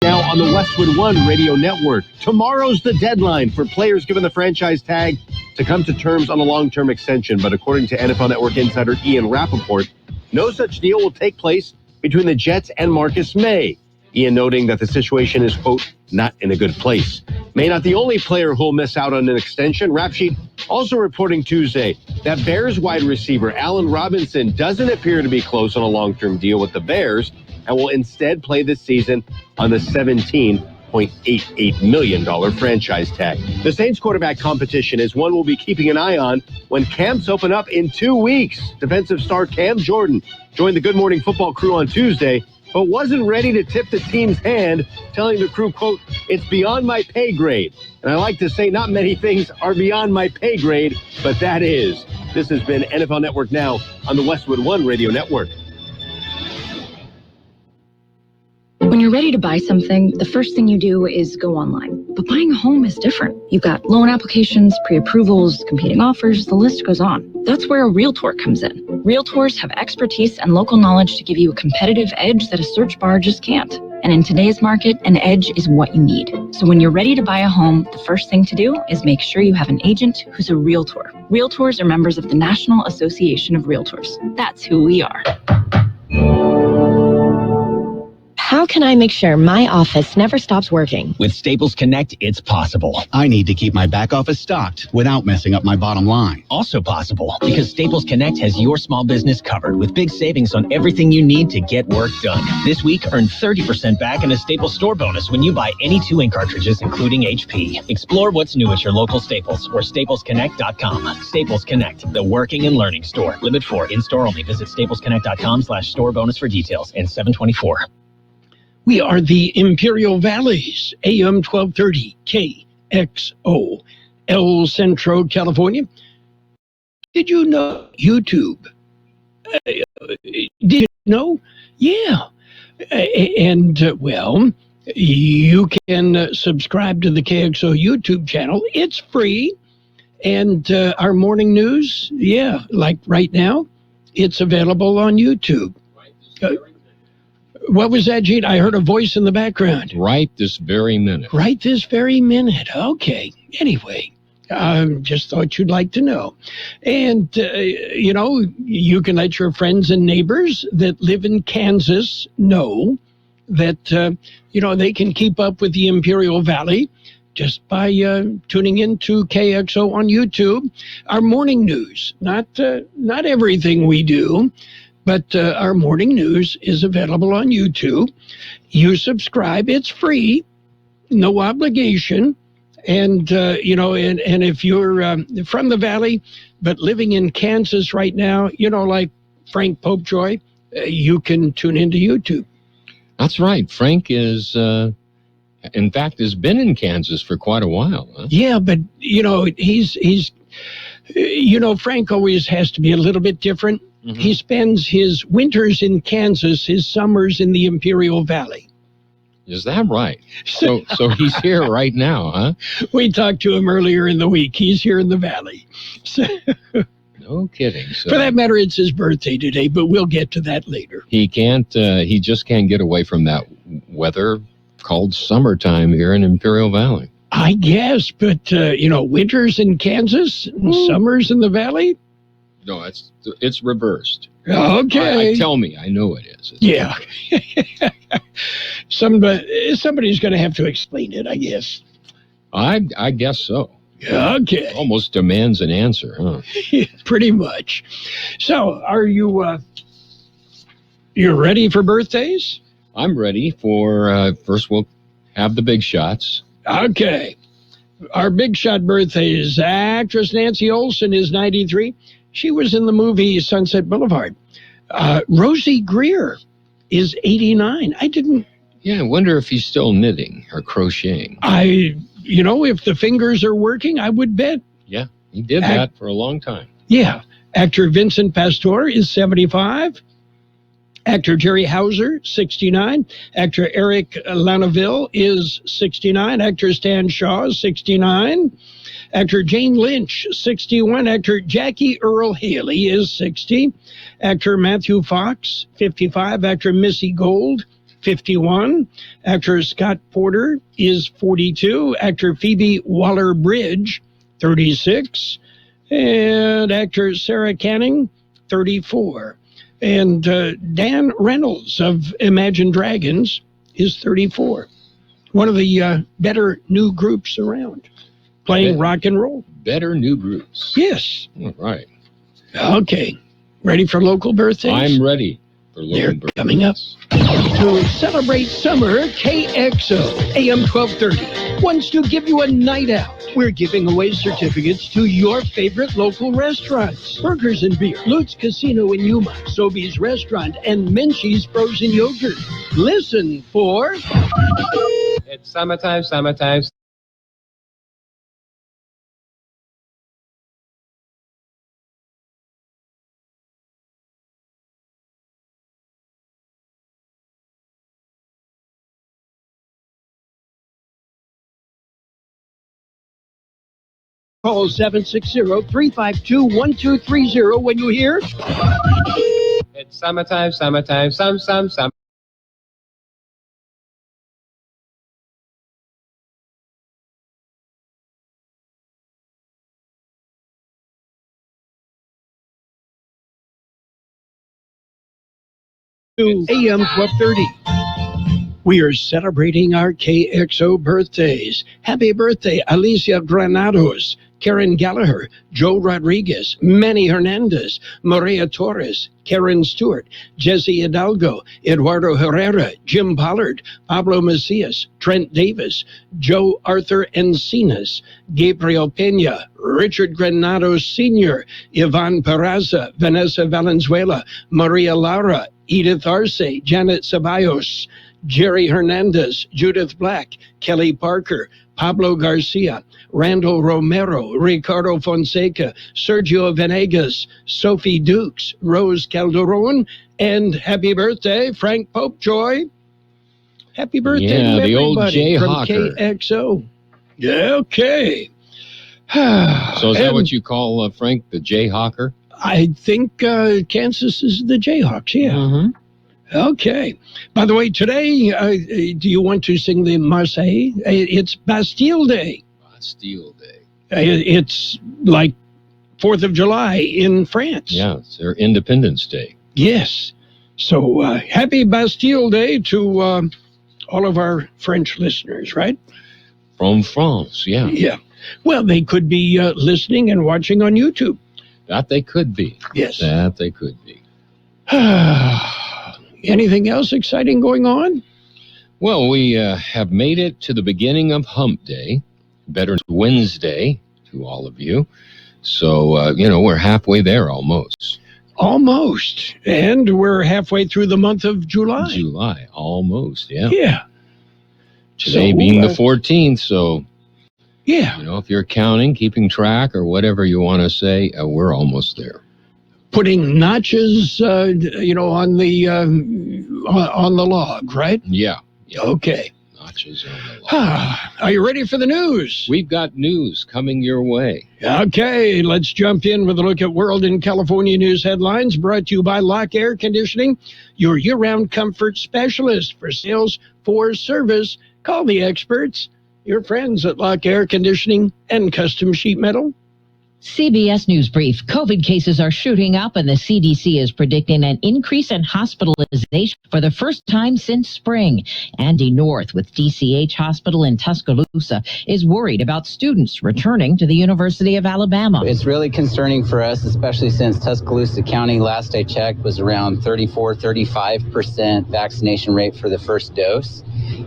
now on the Westwood One Radio Network. Tomorrow's the deadline for players given the franchise tag to come to terms on a long-term extension. But according to NFL Network insider Ian Rappaport, no such deal will take place between the Jets and Marcus May. Ian noting that the situation is, quote, not in a good place. May not the only player who will miss out on an extension. Rap Sheet also reporting Tuesday that Bears wide receiver Allen Robinson doesn't appear to be close on a long-term deal with the Bears and will instead play this season on the $17.88 million franchise tag. The Saints quarterback competition is one we'll be keeping an eye on when camps open up in 2 weeks. Defensive star Cam Jordan joined the Good Morning Football crew on Tuesday, but wasn't ready to tip the team's hand, telling the crew, quote, it's beyond my pay grade. And I like to say not many things are beyond my pay grade, but that is. This has been NFL Network Now on the Westwood One Radio Network. When you're ready to buy something, the first thing you do is go online. But buying a home is different. You've got loan applications, pre-approvals, competing offers, the list goes on. That's where a Realtor comes in. Realtors have expertise and local knowledge to give you a competitive edge that a search bar just can't. And in today's market, an edge is what you need. So when you're ready to buy a home, the first thing to do is make sure you have an agent who's a Realtor. Realtors are members of the National Association of Realtors. That's who we are. How can I make sure my office never stops working? With Staples Connect, it's possible. I need to keep my back office stocked without messing up my bottom line. Also possible, because Staples Connect has your small business covered with big savings on everything you need to get work done. This week, earn 30% back in a Staples store bonus when you buy any 2 ink cartridges, including HP. Explore what's new at your local Staples or staplesconnect.com. Staples Connect, the working and learning store. Limit 4, in-store only. Visit staplesconnect.com/store bonus for details. And 724. We are the Imperial Valleys, AM 1230, KXO, El Centro, California. Did you know YouTube? Did you know? Yeah. Well, you can subscribe to the KXO YouTube channel. It's free. And our morning news, yeah, like right now, it's available on YouTube. What was that, Gene? I heard a voice in the background. Right this very minute. Right this very minute. Okay. Anyway, just thought you'd like to know. And, you can let your friends and neighbors that live in Kansas know that, they can keep up with the Imperial Valley just by tuning into KXO on YouTube. Our morning news, not everything we do, but our morning news is available on YouTube. You subscribe. It's free, no obligation. And, and if you're from the Valley, but living in Kansas right now, like Frank Popejoy, you can tune into YouTube. That's right. Frank is, in fact, has been in Kansas for quite a while. Huh? Yeah, but, he's Frank always has to be a little bit different. Mm-hmm. He spends his winters in Kansas, his summers in the Imperial Valley. Is that right? So he's here right now, huh? We talked to him earlier in the week. He's here in the Valley. No kidding. So, for that matter, it's his birthday today, but we'll get to that later. He just can't get away from that weather called summertime here in Imperial Valley. I guess, but, winters in Kansas and summers in the Valley? No, it's reversed. Okay. Tell me. I know it is. Yeah. Somebody's going to have to explain it, I guess. I guess so. Okay. Almost demands an answer, huh? Pretty much. So, are you ready for birthdays? I'm ready for, first we'll have the big shots. Okay. Our big shot birthday is actress Nancy Olson is 93. She was in the movie Sunset Boulevard. Rosie Greer is 89. Yeah, I wonder if he's still knitting or crocheting. If the fingers are working, I would bet. Yeah, he did that for a long time. Yeah. Actor Vincent Pastore is 75. Actor Jerry Hauser, 69. Actor Eric Lanaville is 69. Actor Stan Shaw, 69. Actor Jane Lynch, 61. Actor Jackie Earl Haley is 60. Actor Matthew Fox, 55. Actor Missy Gold, 51. Actor Scott Porter is 42. Actor Phoebe Waller-Bridge, 36. And actor Sarah Canning, 34. And Dan Reynolds of Imagine Dragons is 34. One of the better new groups around, playing rock and roll. Better new groups. Yes. All right. Okay. Ready for local birthdays? I'm ready for local They're birthdays. coming up. To celebrate summer, KXO AM 1230 wants to give you a night out. We're giving away certificates to your favorite local restaurants. Burgers and Beer, Lutz Casino in Yuma, Sobeys Restaurant, and Menchie's Frozen Yogurt. Listen for... It's summertime, summertime. Call 760-352-1230 when you hear... It's summertime, summertime, some. AM 1230. We are celebrating our KXO birthdays. Happy birthday, Alicia Granados, Karen Gallagher, Joe Rodriguez, Manny Hernandez, Maria Torres, Karen Stewart, Jesse Hidalgo, Eduardo Herrera, Jim Pollard, Pablo Macias, Trent Davis, Joe Arthur Encinas, Gabriel Peña, Richard Granados Sr., Ivan Peraza, Vanessa Valenzuela, Maria Lara, Edith Arce, Janet Ceballos, Jerry Hernandez, Judith Black, Kelly Parker, Pablo Garcia, Randall Romero, Ricardo Fonseca, Sergio Venegas, Sophie Dukes, Rose Calderon, and happy birthday, Frank Popejoy. Happy birthday to everybody the old Jayhawker from KXO. Okay. So is that what you call Frank, the Jayhawker? I think Kansas is the Jayhawks, yeah. Mm-hmm. Okay. By the way, today, do you want to sing the Marseillaise? It's Bastille Day. Bastille Day. It's like 4th of July in France. Yeah, it's their Independence Day. Yes. So happy Bastille Day to all of our French listeners, right? From France, yeah. Yeah. Well, they could be listening and watching on YouTube. That they could be. Yes. That they could be. Anything else exciting going on? Well, we have made it to the beginning of Hump Day, Veterans Wednesday to all of you. So, we're halfway there almost. Almost. And we're halfway through the month of July. July, almost, yeah. Yeah. Today being the 14th, so, yeah. If you're counting, keeping track, or whatever you want to say, we're almost there. Putting notches, on the log, right? Yeah. Okay. Notches on the log. Are you ready for the news? We've got news coming your way. Okay, let's jump in with a look at World and California news headlines brought to you by Lock Air Conditioning, your year-round comfort specialist. For sales, for service, call the experts, your friends at Lock Air Conditioning and Custom Sheet Metal. CBS News Brief. COVID cases are shooting up, and the CDC is predicting an increase in hospitalization for the first time since spring. Andy North with DCH Hospital in Tuscaloosa is worried about students returning to the University of Alabama. It's really concerning for us, especially since Tuscaloosa County, last I checked, was around 35% vaccination rate for the first dose.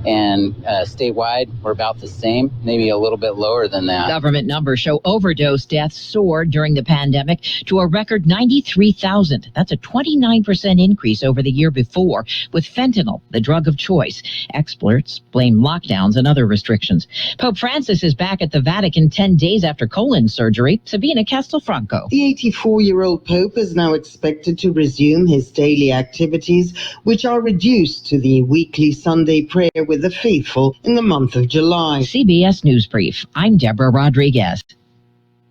And statewide, we're about the same, maybe a little bit lower than that. Government numbers show overdose deaths soared during the pandemic to a record 93,000. That's a 29% increase over the year before, with fentanyl the drug of choice. Experts blame lockdowns and other restrictions. Pope Francis is back at the Vatican 10 days after colon surgery. Sabina Castelfranco. The 84-year-old Pope is now expected to resume his daily activities, which are reduced to the weekly Sunday prayer with the faithful in the month of July. CBS News Brief. I'm Deborah Rodriguez.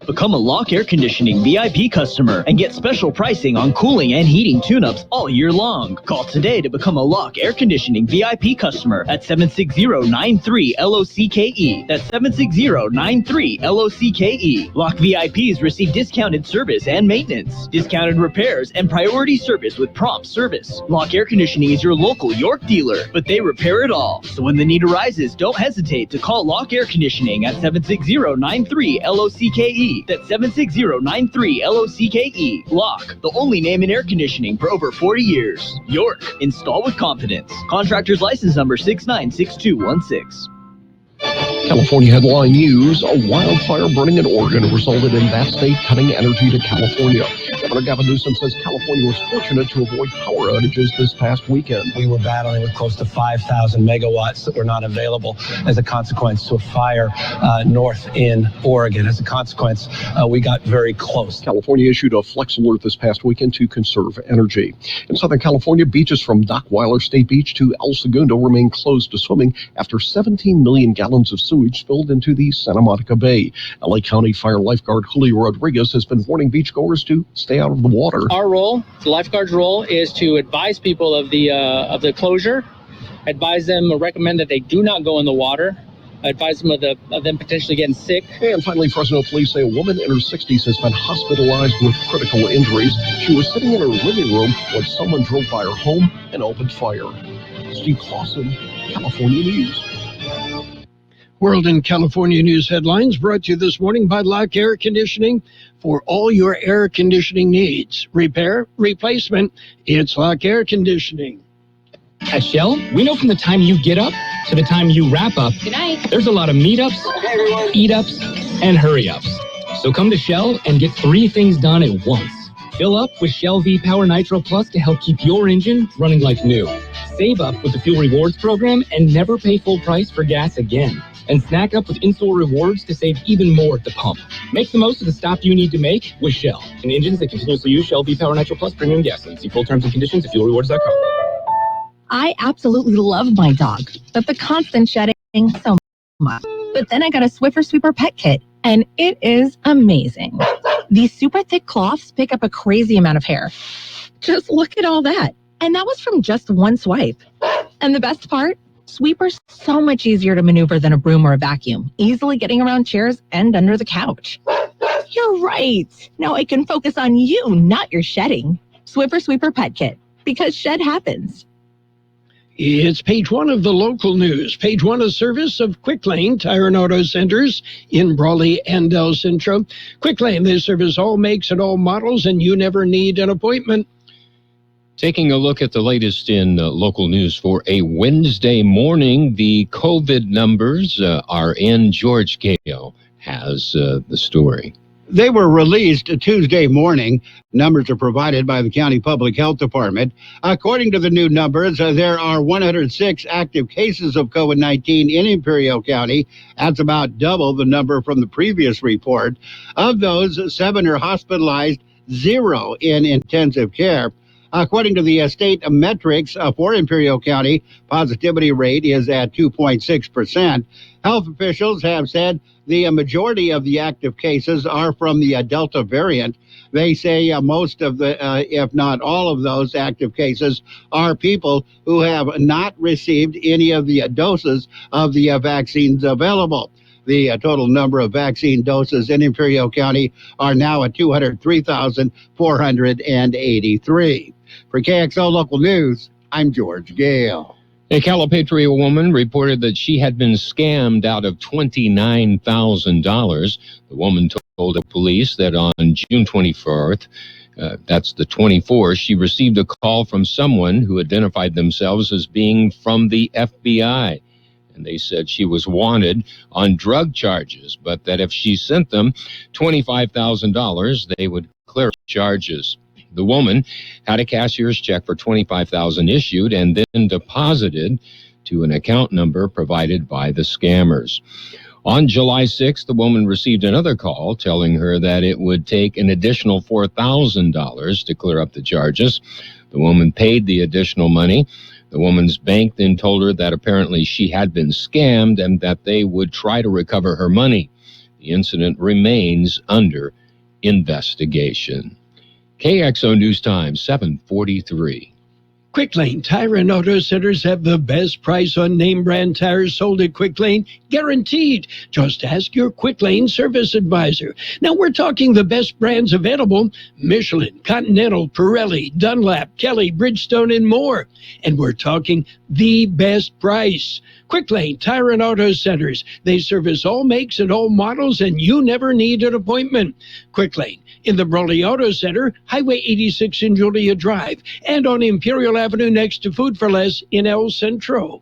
Become a Lock Air Conditioning VIP customer and get special pricing on cooling and heating tune-ups all year long. Call today to become a Lock Air Conditioning VIP customer at 760-93-LOCKE. That's 760-93-LOCKE. Lock VIPs receive discounted service and maintenance, discounted repairs, and priority service with prompt service. Lock Air Conditioning is your local York dealer, but they repair it all. So when the need arises, don't hesitate to call Lock Air Conditioning at 760-93-LOCKE. That's 760-93-LOCKE. Lock, the only name in air conditioning for over 40 years. York, install with confidence. Contractor's license number 696216. California headline news: a wildfire burning in Oregon resulted in that state cutting energy to California. Governor Gavin Newsom says California was fortunate to avoid power outages this past weekend. We were battling with close to 5,000 megawatts that were not available as a consequence to a fire north in Oregon. As a consequence, we got very close. California issued a flex alert this past weekend to conserve energy. In Southern California, beaches from Dockweiler State Beach to El Segundo remain closed to swimming after 17 million gallons of sewage spilled into the Santa Monica Bay. LA County Fire Lifeguard Julio Rodriguez has been warning beachgoers to stay out of the water. Our role, the lifeguard's role, is to advise people of the closure, advise them, recommend that they do not go in the water, advise them of them potentially getting sick. And finally, Fresno police say a woman in her 60s has been hospitalized with critical injuries. She was sitting in her living room when someone drove by her home and opened fire. Steve Clausen, California News. World and California news headlines brought to you this morning by Lock Air Conditioning. For all your air conditioning needs, repair, replacement, it's Lock Air Conditioning. At Shell, we know from the time you get up to the time you wrap up, good night, there's a lot of meetups, eat-ups, and hurry-ups. So come to Shell and get 3 things done at once. Fill up with Shell V-Power Nitro Plus to help keep your engine running like new. Save up with the Fuel Rewards program and never pay full price for gas again. And snack up with in-store rewards to save even more at the pump. Make the most of the stop you need to make with Shell. And engines that continuously use Shell V-Power Nitro Plus premium gasoline. See full terms and conditions at fuelrewards.com. I absolutely love my dog, but the constant shedding so much. But then I got a Swiffer Sweeper pet kit, and it is amazing. These super thick cloths pick up a crazy amount of hair. Just look at all that. And that was from just one swipe. And the best part? Sweeper's so much easier to maneuver than a broom or a vacuum, easily getting around chairs and under the couch. You're right. Now I can focus on you, not your shedding. Swiffer Sweeper Pet Kit, because shed happens. It's page 1 of the local news. Page 1 of service of Quick Lane Tire and Auto Centers in Brawley and El Centro. Quick Lane, they service all makes and all models, and you never need an appointment. Taking a look at the latest in local news for a Wednesday morning, the COVID numbers are in. George Gale has the story. They were released Tuesday morning. Numbers are provided by the County Public Health Department. According to the new numbers, there are 106 active cases of COVID-19 in Imperial County. That's about double the number from the previous report. Of those, 7 are hospitalized, 0 in intensive care. According to the state metrics for Imperial County, positivity rate is at 2.6%. Health officials have said the majority of the active cases are from the Delta variant. They say most of the, if not all of those active cases are people who have not received any of the doses of the vaccines available. The total number of vaccine doses in Imperial County are now at 203,483. For KXO Local News, I'm George Gale. A Calipatria woman reported that she had been scammed out of $29,000. The woman told the police that on June 24th, that's the 24th, she received a call from someone who identified themselves as being from the FBI. And they said she was wanted on drug charges, but that if she sent them $25,000, they would clear charges. The woman had a cashier's check for $25,000 issued and then deposited to an account number provided by the scammers. On July 6th, the woman received another call telling her that it would take an additional $4,000 to clear up the charges. The woman paid the additional money. The woman's bank then told her that apparently she had been scammed and that they would try to recover her money. The incident remains under investigation. KXO News Time, 7:43. Quick Lane Tire and Auto Centers have the best price on name brand tires sold at Quick Lane, guaranteed. Just ask your Quick Lane service advisor. Now we're talking the best brands available: Michelin, Continental, Pirelli, Dunlap, Kelly, Bridgestone, and more. And we're talking the best price. Quick Lane Tire and Auto Centers. They service all makes and all models, and you never need an appointment. Quick Lane in the Brawley Auto Center, Highway 86 in Julia Drive, and on Imperial Avenue next to Food for Less in El Centro.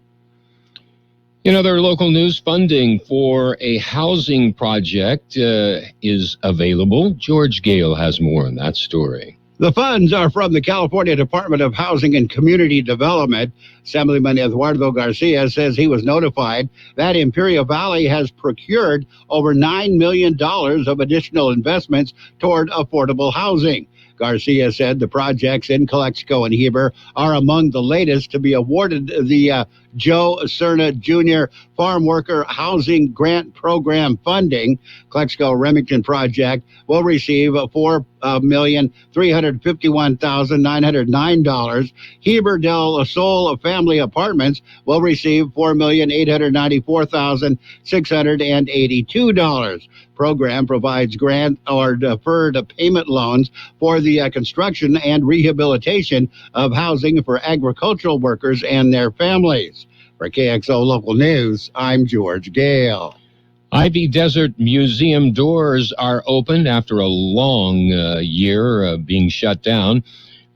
In other local news, funding for a housing project is available. George Gale has more on that story. The funds are from the California Department of Housing and Community Development. Assemblyman Eduardo Garcia says he was notified that Imperial Valley has procured over $9 million of additional investments toward affordable housing. Garcia said the projects in Kxo and Heber are among the latest to be awarded the Joe Cerna Jr. Farm Worker Housing Grant Program funding. Kxo Remington project will receive $4,351,909. Heber del Sol Family Apartments will receive $4,894,682. Program provides grant or deferred payment loans for the construction and rehabilitation of housing for agricultural workers and their families. For KXO Local News, I'm George Gale. Ivy Desert Museum doors are open after a long year of being shut down.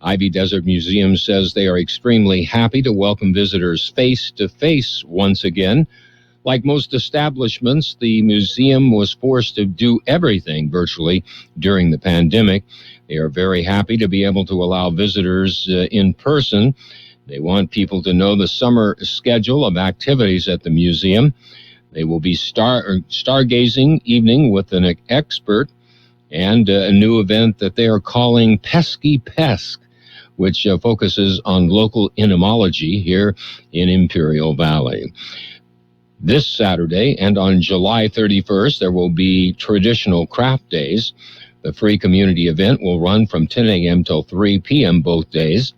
Ivy Desert Museum says they are extremely happy to welcome visitors face-to-face once again. Like most establishments, the museum was forced to do everything virtually during the pandemic. They are very happy to be able to allow visitors in person. They want people to know the summer schedule of activities at the museum. They will be stargazing evening with an expert and a new event that they are calling Pesky Pesk, which focuses on local entomology here in Imperial Valley. This Saturday and on July 31st, there will be traditional craft days. The free community event will run from 10 a.m. till 3 p.m. both days.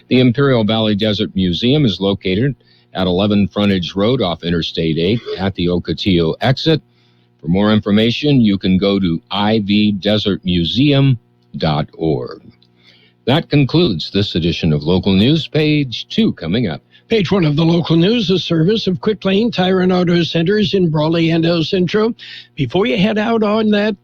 The Imperial Valley Desert Museum is located at 11 Frontage Road off Interstate 8 at the Ocotillo exit. For more information, you can go to ivdesertmuseum.org. That concludes this edition of Local News. Page 2 coming up. Page 1 of the local news, a service of Quick Lane Tire and Auto Centers in Brawley and El Centro. Before you head out on that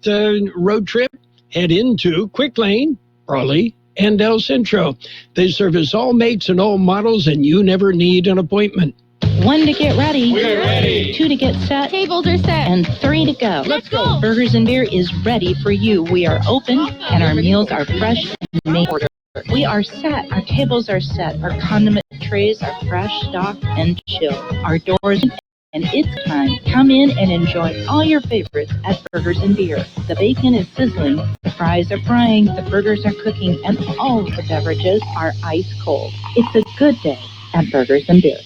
road trip, head into Quick Lane, Brawley, and El Centro. They service all makes and all models, and you never need an appointment. 1 to get ready. We're ready. 2 to get set. Tables are set. And 3 to go. Let's go. Burgers and Beer is ready for you. We are open, and our meals are fresh and made to order. We are set. Our tables are set. Our condiment trays are fresh, stocked, and chilled. Our doors, and it's time. Come in and enjoy all your favorites at Burgers and Beer. The bacon is sizzling, the fries are frying, the burgers are cooking, and all of the beverages are ice cold. It's a good day at Burgers and Beer.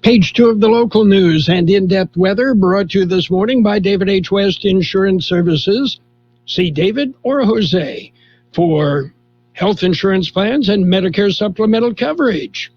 Page 2 of the local news and in-depth weather brought to you this morning by David H. West Insurance Services. See David or Jose for health insurance plans and Medicare supplemental coverage.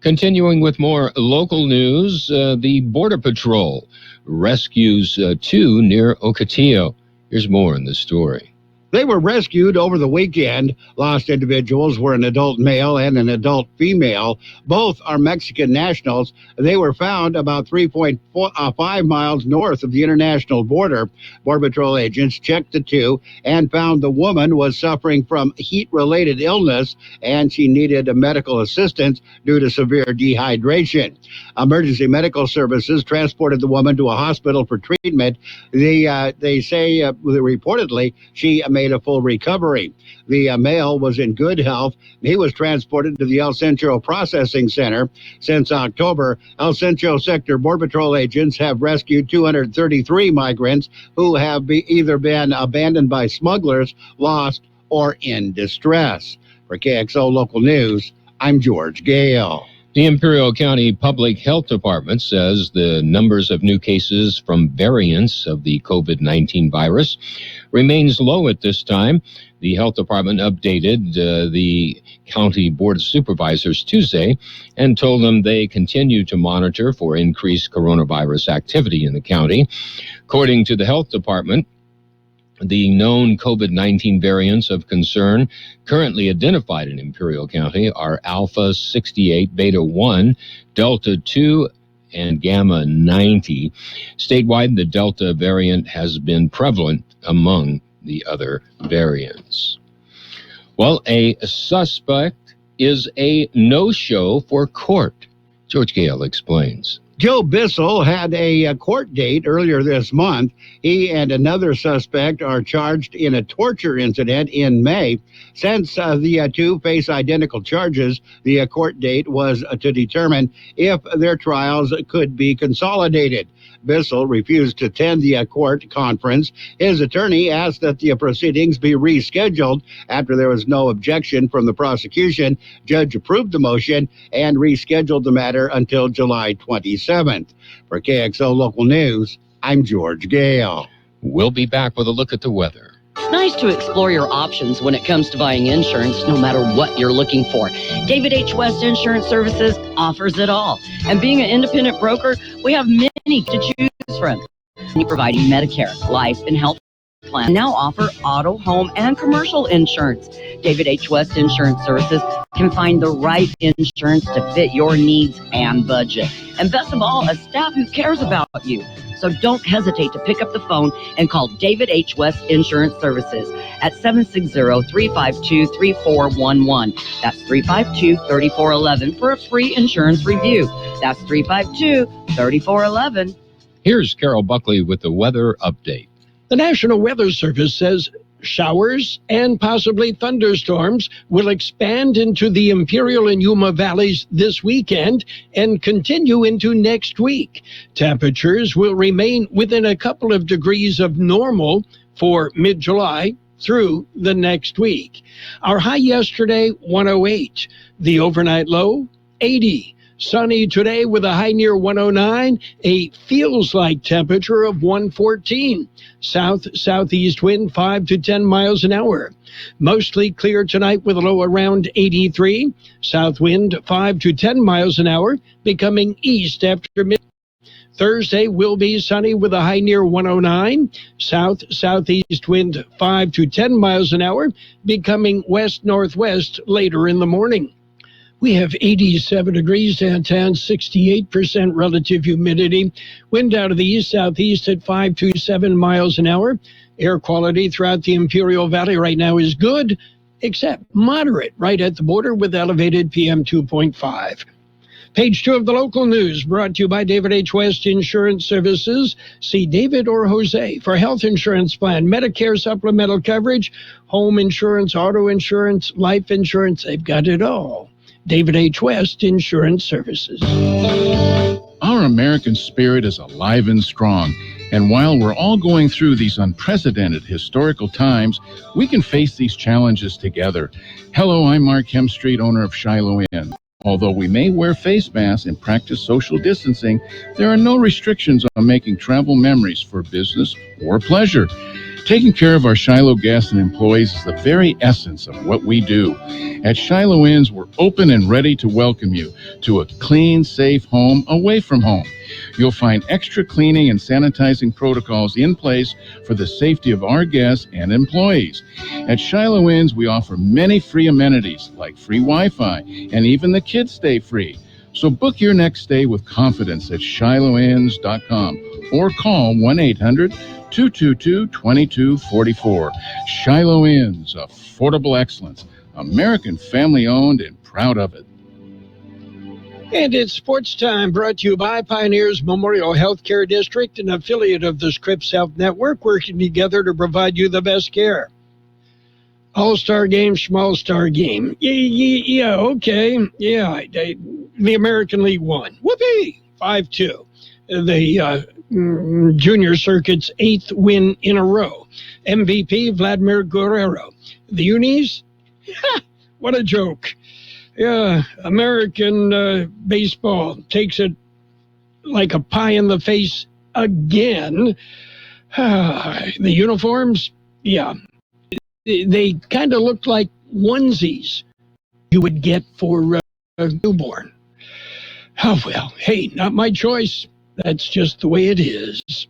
Continuing with more local news, the Border Patrol rescues 2 near Ocotillo. Here's more in the story. They were rescued over the weekend. Lost individuals were an adult male and an adult female. Both are Mexican nationals. They were found about 3.5 miles north of the international border. Border Patrol agents checked the 2 and found the woman was suffering from heat-related illness, and she needed medical assistance due to severe dehydration. Emergency medical services transported the woman to a hospital for treatment. They say reportedly she made a full recovery. The male was in good health. He was transported to the El Centro Processing Center. Since October, El Centro Sector Border Patrol agents have rescued 233 migrants who have either been abandoned by smugglers, lost, or in distress. For KXO Local News, I'm George Gale. The Imperial County Public Health Department says the numbers of new cases from variants of the COVID-19 virus remains low at this time. The health department updated the county board of supervisors Tuesday and told them they continue to monitor for increased coronavirus activity in the county. According to the health department, the known COVID-19 variants of concern currently identified in Imperial County are Alpha 68, Beta 1, Delta 2, and Gamma 90. Statewide, the Delta variant has been prevalent among the other variants. Well, a suspect is a no-show for court. George Gale explains. Joe Bissell had a court date earlier this month. He and another suspect are charged in a torture incident in May. Since the two face identical charges, the court date was to determine if their trials could be consolidated. Bissell refused to attend the court conference. His attorney asked that the proceedings be rescheduled. After there was no objection from the prosecution, judge approved the motion and rescheduled the matter until July 27th. For KXO Local News, I'm George Gale. We'll be back with a look at the weather. It's nice to explore your options when it comes to buying insurance, no matter what you're looking for. David H. West Insurance Services offers it all. And being an independent broker, we have many to choose from. We provide Medicare, life, and health plans. Now offer auto, home, and commercial insurance. David H. West Insurance Services can find the right insurance to fit your needs and budget. And best of all, a staff who cares about you. So don't hesitate to pick up the phone and call David H. West Insurance Services at 760-352-3411. That's 352-3411 for a free insurance review. That's 352-3411. Here's Carroll Buckley with the weather update. The National Weather Service says showers and possibly thunderstorms will expand into the Imperial and Yuma valleys this weekend and continue into next week. Temperatures will remain within a couple of degrees of normal for mid-July through the next week. Our high yesterday, 108. The overnight low, 80. Sunny today with a high near 109, a feels-like temperature of 114. South-southeast wind 5 to 10 miles an hour. Mostly clear tonight with a low around 83. South wind 5 to 10 miles an hour, becoming east after midnight. Thursday will be sunny with a high near 109. South-southeast wind 5 to 10 miles an hour, becoming west-northwest later in the morning. We have 87 degrees downtown, 68% relative humidity. Wind out of the east-southeast at 5 to 7 miles an hour. Air quality throughout the Imperial Valley right now is good, except moderate right at the border with elevated PM 2.5. Page 2 of the local news brought to you by David H. West Insurance Services. See David or Jose for health insurance plan, Medicare supplemental coverage, home insurance, auto insurance, life insurance. They've got it all. David H. West Insurance Services. Our American spirit is alive and strong. And while we're all going through these unprecedented historical times, we can face these challenges together. Hello, I'm Mark Hemstreet, owner of Shiloh Inn. Although we may wear face masks and practice social distancing, there are no restrictions on making travel memories for business or pleasure. Taking care of our Shiloh guests and employees is the very essence of what we do. At Shiloh Inns, we're open and ready to welcome you to a clean, safe home away from home. You'll find extra cleaning and sanitizing protocols in place for the safety of our guests and employees. At Shiloh Inns, we offer many free amenities like free Wi-Fi, and even the kids stay free. So book your next stay with confidence at shilohins.com or call 1-800-222-2244. Shiloh Inns, affordable excellence. American family-owned and proud of it. And it's sports time, brought to you by Pioneers Memorial Healthcare District, an affiliate of the Scripps Health Network, working together to provide you the best care. All-star game, small-star game. Yeah, okay. Yeah, the American League won. Whoopee! 5-2. The junior circuit's 8th win in a row. MVP, Vladimir Guerrero. The Unis? What a joke. Yeah, American baseball takes it like a pie in the face again. The uniforms, yeah, they kind of look like onesies you would get for a newborn. Oh, well, hey, not my choice. That's just the way it is.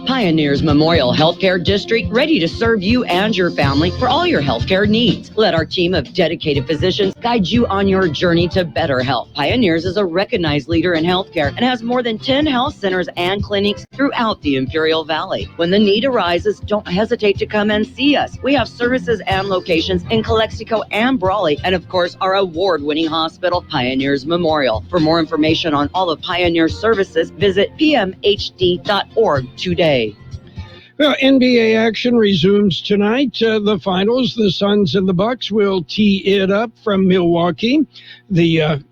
Pioneers Memorial Healthcare District, ready to serve you and your family for all your healthcare needs. Let our team of dedicated physicians guide you on your journey to better health. Pioneers is a recognized leader in healthcare and has more than 10 health centers and clinics throughout the Imperial Valley. When the need arises, don't hesitate to come and see us. We have services and locations in Calexico and Brawley, and of course, our award-winning hospital, Pioneers Memorial. For more information on all of Pioneer's services, visit pmhd.org today. Well, NBA action resumes tonight. The finals, the Suns and the Bucks will tee it up from Milwaukee. The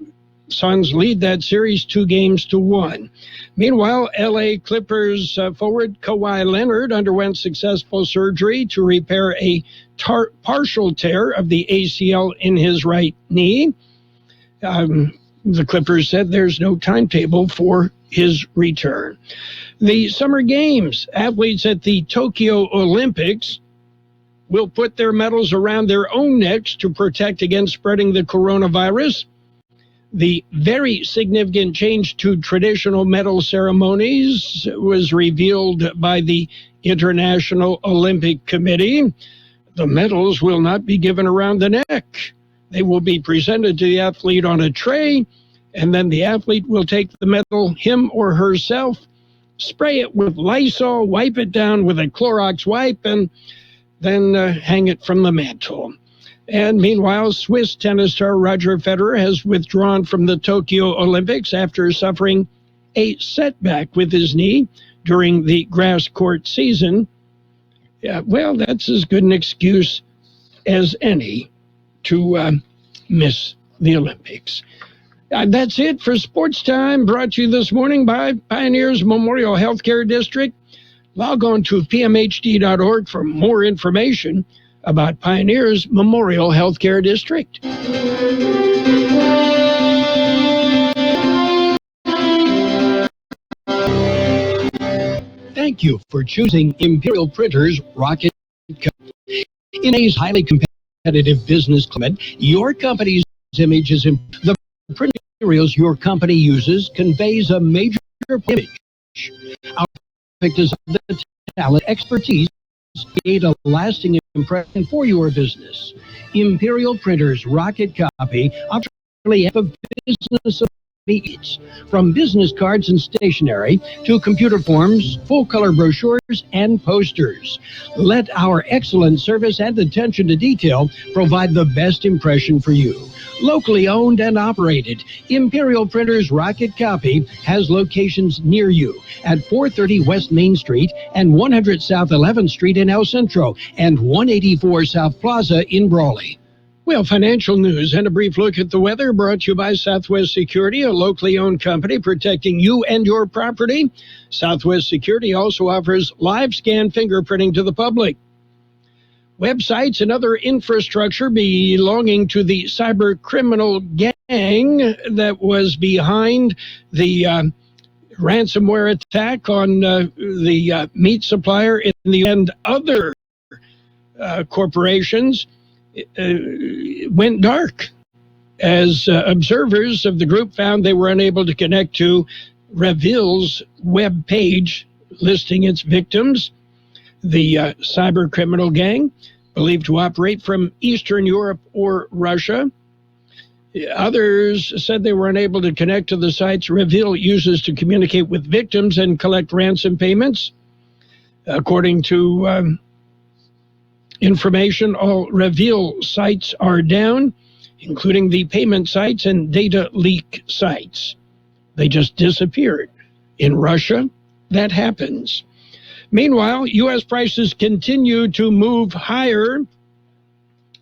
Suns lead that series 2-1. Meanwhile, LA Clippers forward Kawhi Leonard underwent successful surgery to repair a partial tear of the ACL in his right knee. The Clippers said there's no timetable for his return. The Summer Games, athletes at the Tokyo Olympics will put their medals around their own necks to protect against spreading the coronavirus. The very significant change to traditional medal ceremonies was revealed by the International Olympic Committee. The medals will not be given around the neck. They will be presented to the athlete on a tray, and then the athlete will take the medal, him or herself, spray it with Lysol, wipe it down with a Clorox wipe, and then hang it from the mantle. And meanwhile, Swiss tennis star Roger Federer has withdrawn from the Tokyo Olympics after suffering a setback with his knee during the grass court season. Yeah, well, that's as good an excuse as any to miss the Olympics. That's it for Sports Time, brought to you this morning by Pioneers Memorial Healthcare District. Log on to pmhd.org for more information about Pioneers Memorial Healthcare District. Thank you for choosing Imperial Printers Rocket Company. In today's highly competitive business climate, your company's image is the print materials your company uses conveys a major image. Our perfect is the talent, expertise, create a lasting impression for your business. Imperial Printers Rocket Copy optionally of business needs, from business cards and stationery to computer forms, full-color brochures, and posters. Let our excellent service and attention to detail provide the best impression for you. Locally owned and operated, Imperial Printers Rocket Copy has locations near you at 430 West Main Street and 100 South 11th Street in El Centro and 184 South Plaza in Brawley. Well, financial news and a brief look at the weather brought to you by Southwest Security, a locally owned company protecting you and your property. Southwest Security also offers live scan fingerprinting to the public. Websites and other infrastructure belonging to the cyber criminal gang that was behind the ransomware attack on the meat supplier in the and other corporations went dark as observers of the group found they were unable to connect to Reveal's web page listing its victims. The cyber criminal gang, believed to operate from Eastern Europe or Russia. Others said they were unable to connect to the sites Reveal uses to communicate with victims and collect ransom payments. According to information, all Reveal sites are down, including the payment sites and data leak sites. They just disappeared. In Russia, that happens. Meanwhile, U.S. prices continue to move higher,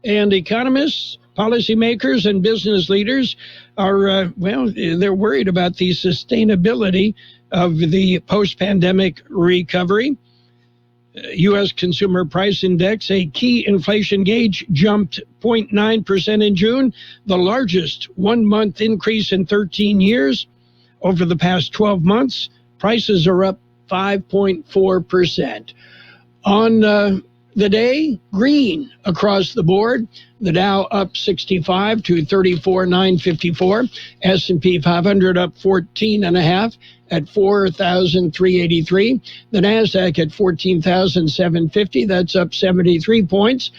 and economists, policymakers, and business leaders are, they're worried about the sustainability of the post-pandemic recovery. U.S. Consumer Price Index, a key inflation gauge, jumped 0.9% in June, the largest one-month increase in 13 years. Over the past 12 months, prices are up 5.4%. On the day, green across the board. The Dow up 65 to 34,954. S&P 500 up 14.5 at 4,383. The Nasdaq at 14,750. That's up 73 points.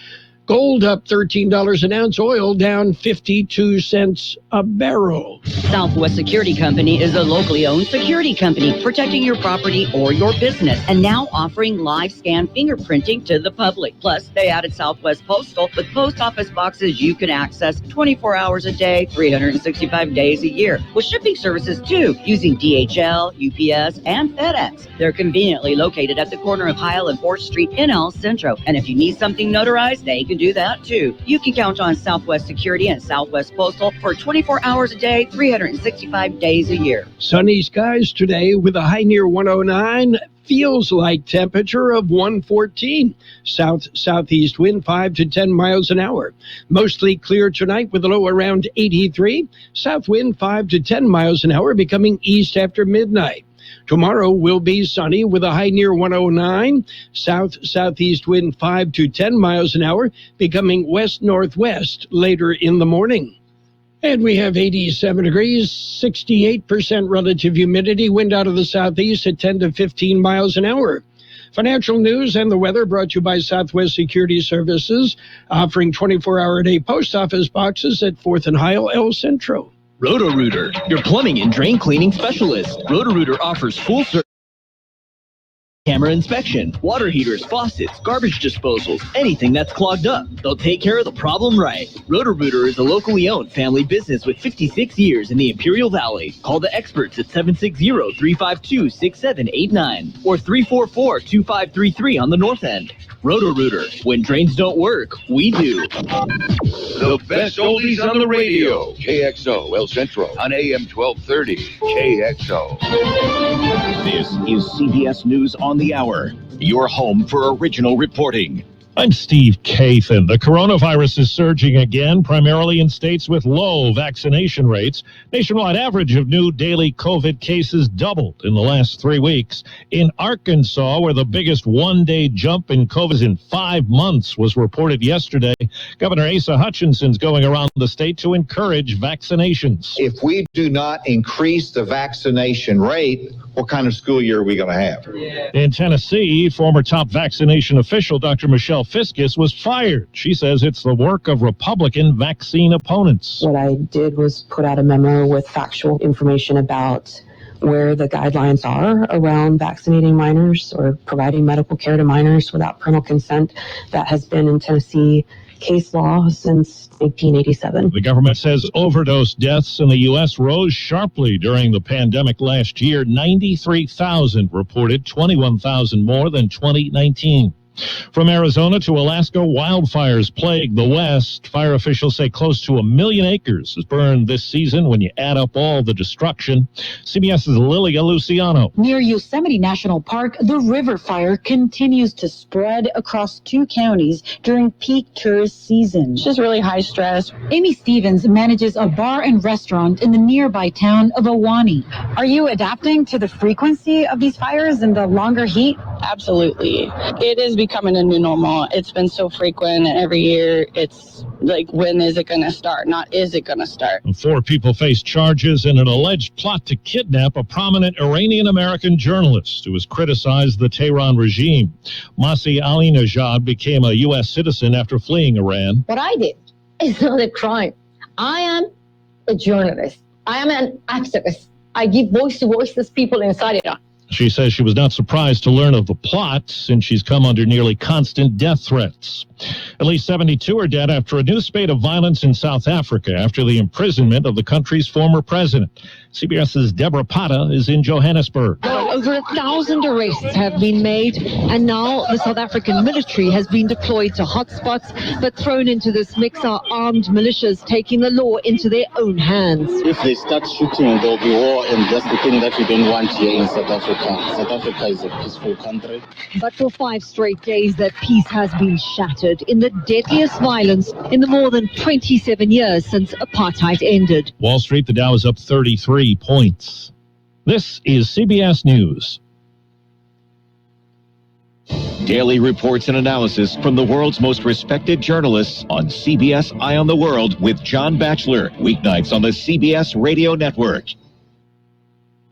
Gold up $13 an ounce. Oil down 52 cents a barrel. Southwest Security Company is a locally owned security company protecting your property or your business and now offering live scan fingerprinting to the public. Plus, they added Southwest Postal with post office boxes you can access 24 hours a day, 365 days a year. With shipping services too, using DHL, UPS, and FedEx. They're conveniently located at the corner of Heil and 4th Street in El Centro. And if you need something notarized, they can do that too. You can count on Southwest Security and Southwest Postal for 24 hours a day, 365 days a year. Sunny skies today with a high near 109. Feels like temperature of 114. Southeast wind 5 to 10 miles an hour. Mostly clear tonight with a low around 83. South wind 5 to 10 miles an hour, becoming east after midnight. Tomorrow will be sunny with a high near 109. Southeast wind 5 to 10 miles an hour, becoming west-northwest later in the morning. And we have 87 degrees, 68% relative humidity, wind out of the southeast at 10 to 15 miles an hour. Financial news and the weather brought to you by Southwest Security Services, offering 24-hour-a-day post office boxes at 4th and Heil, El Centro. Roto-Rooter, your plumbing and drain cleaning specialist. Roto-Rooter offers full service camera inspection, water heaters, faucets, garbage disposals, anything that's clogged up. They'll take care of the problem right. Roto-Rooter is a locally owned family business with 56 years in the Imperial Valley. Call the experts at 760-352-6789 or 344-2533 on the north end. Roto-Rooter, when drains don't work, we do. The best oldies on the radio. KXO El Centro on AM 1230. KXO. This is CBS News on the Hour, your home for original reporting. I'm Steve Kathan. The coronavirus is surging again, primarily in states with low vaccination rates. Nationwide average of new daily COVID cases doubled in the last 3 weeks. In Arkansas, where the biggest one-day jump in COVID in 5 months was reported yesterday, Governor Asa Hutchinson's going around the state to encourage vaccinations. If we do not increase the vaccination rate, what kind of school year are we going to have? In Tennessee, former top vaccination official Dr. Michelle Fiscus was fired. She says it's the work of Republican vaccine opponents. What I did was put out a memo with factual information about where the guidelines are around vaccinating minors or providing medical care to minors without parental consent. That has been in Tennessee case law since 1887. The government says overdose deaths in the U.S. rose sharply during the pandemic last year. 93,000 reported, 21,000 more than 2019. From Arizona to Alaska, wildfires plague the West. Fire officials say close to 1 million acres is burned this season when you add up all the destruction. CBS's Lilia Luciano. Near Yosemite National Park, the river fire continues to spread across 2 counties during peak tourist season. It's just really high stress. Amy Stevens manages a bar and restaurant in the nearby town of Ahwahnee. Are you adapting to the frequency of these fires and the longer heat? Absolutely. It is becoming a new normal. It's been so frequent, and every year it's like, when is it going to start? Not is it going to start? 4 people face charges in an alleged plot to kidnap a prominent Iranian-American journalist who has criticized the Tehran regime. Masih Alinejad became a U.S. citizen after fleeing Iran. What I did is not a crime. I am a journalist. I am an activist. I give voice to voiceless people inside Iran. She says she was not surprised to learn of the plot since she's come under nearly constant death threats. At least 72 are dead after a new spate of violence in South Africa after the imprisonment of the country's former president. CBS's Deborah Pata is in Johannesburg. over 1,000 arrests have been made, and now the South African military has been deployed to hotspots, but thrown into this mix are armed militias taking the law into their own hands. If they start shooting, there'll be war, and that's the thing that we don't want here in South Africa. South Africa is a peaceful country. But for 5 straight days, that peace has been shattered in the deadliest violence in the more than 27 years since apartheid ended. Wall Street, the Dow is up 33 points. This is CBS News. Daily reports and analysis from the world's most respected journalists on CBS Eye on the World with John Batchelor. Weeknights on the CBS Radio Network.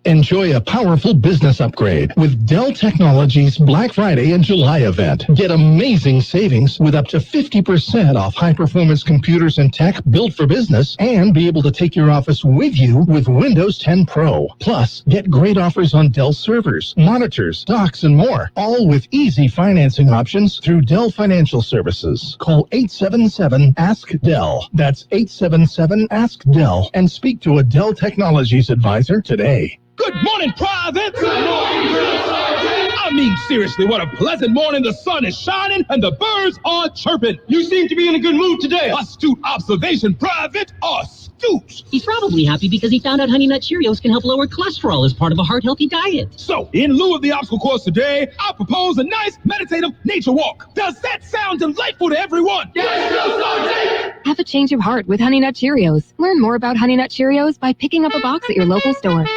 Enjoy a powerful business upgrade with Dell Technologies Black Friday and July event. Get amazing savings with up to 50% off high-performance computers and tech built for business, and be able to take your office with you with Windows 10 Pro. Plus, get great offers on Dell servers, monitors, docks, and more, all with easy financing options through Dell Financial Services. Call 877-ASK-DELL. That's 877-ASK-DELL, and speak to a Dell Technologies advisor today. Good morning, Private! I mean, seriously, what a pleasant morning. The sun is shining and the birds are chirping. You seem to be in a good mood today. Astute observation, Private. Astute. He's probably happy because he found out Honey Nut Cheerios can help lower cholesterol as part of a heart-healthy diet. So, in lieu of the obstacle course today, I propose a nice meditative nature walk. Does that sound delightful to everyone? Yes, Have a change of heart with Honey Nut Cheerios. Learn more about Honey Nut Cheerios by picking up a box at your local store.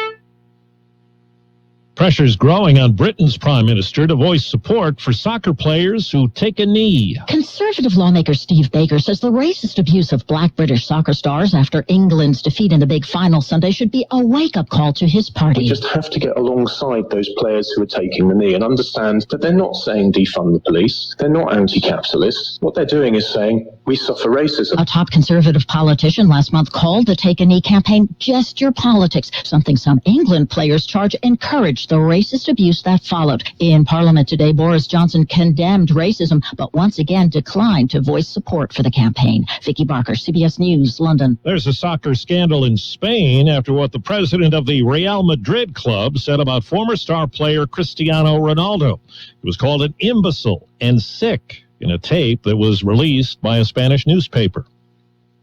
Pressure's growing on Britain's Prime Minister to voice support for soccer players who take a knee. Conservative lawmaker Steve Baker says the racist abuse of black British soccer stars after England's defeat in the big final Sunday should be a wake-up call to his party. We just have to get alongside those players who are taking the knee and understand that they're not saying defund the police. They're not anti-capitalists. What they're doing is saying we suffer racism. A top conservative politician last month called the Take a Knee campaign gesture politics, something some England players charge encouraged the racist abuse that followed. In Parliament today, Boris Johnson condemned racism, but once again declined to voice support for the campaign. Vicky Barker, CBS News, London. There's a soccer scandal in Spain after what the president of the Real Madrid club said about former star player Cristiano Ronaldo. He was called an imbecile and sick in a tape that was released by a Spanish newspaper.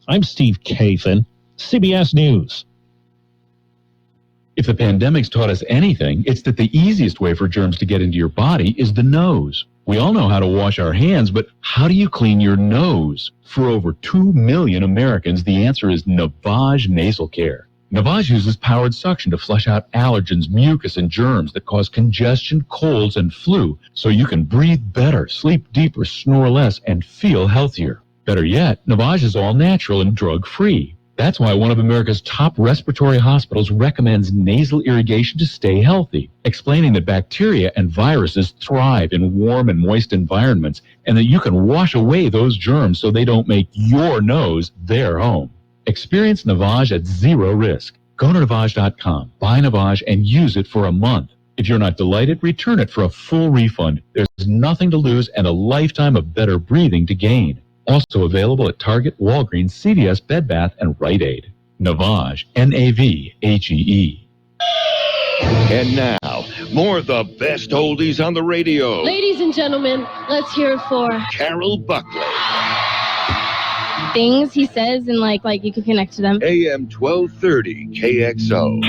I'm Steve Kathan, CBS News. If the pandemic's taught us anything, it's that the easiest way for germs to get into your body is the nose. We all know how to wash our hands, but how do you clean your nose? For over 2 million Americans, the answer is Navage Nasal Care. Navage uses powered suction to flush out allergens, mucus, and germs that cause congestion, colds, and flu, so you can breathe better, sleep deeper, snore less, and feel healthier. Better yet, Navage is all natural and drug-free. That's why one of America's top respiratory hospitals recommends nasal irrigation to stay healthy, explaining that bacteria and viruses thrive in warm and moist environments, and that you can wash away those germs so they don't make your nose their home. Experience Navage at zero risk. Go to Navage.com, buy Navage, and use it for a month. If you're not delighted, return it for a full refund. There's nothing to lose and a lifetime of better breathing to gain. Also available at Target, Walgreens, CVS, Bed Bath, and Rite Aid. Navage, N-A-V-H-E-E. And now, more of the best oldies on the radio. Ladies and gentlemen, let's hear it for Carroll Buckley. things he says and like you can connect to them. AM 1230 KXO.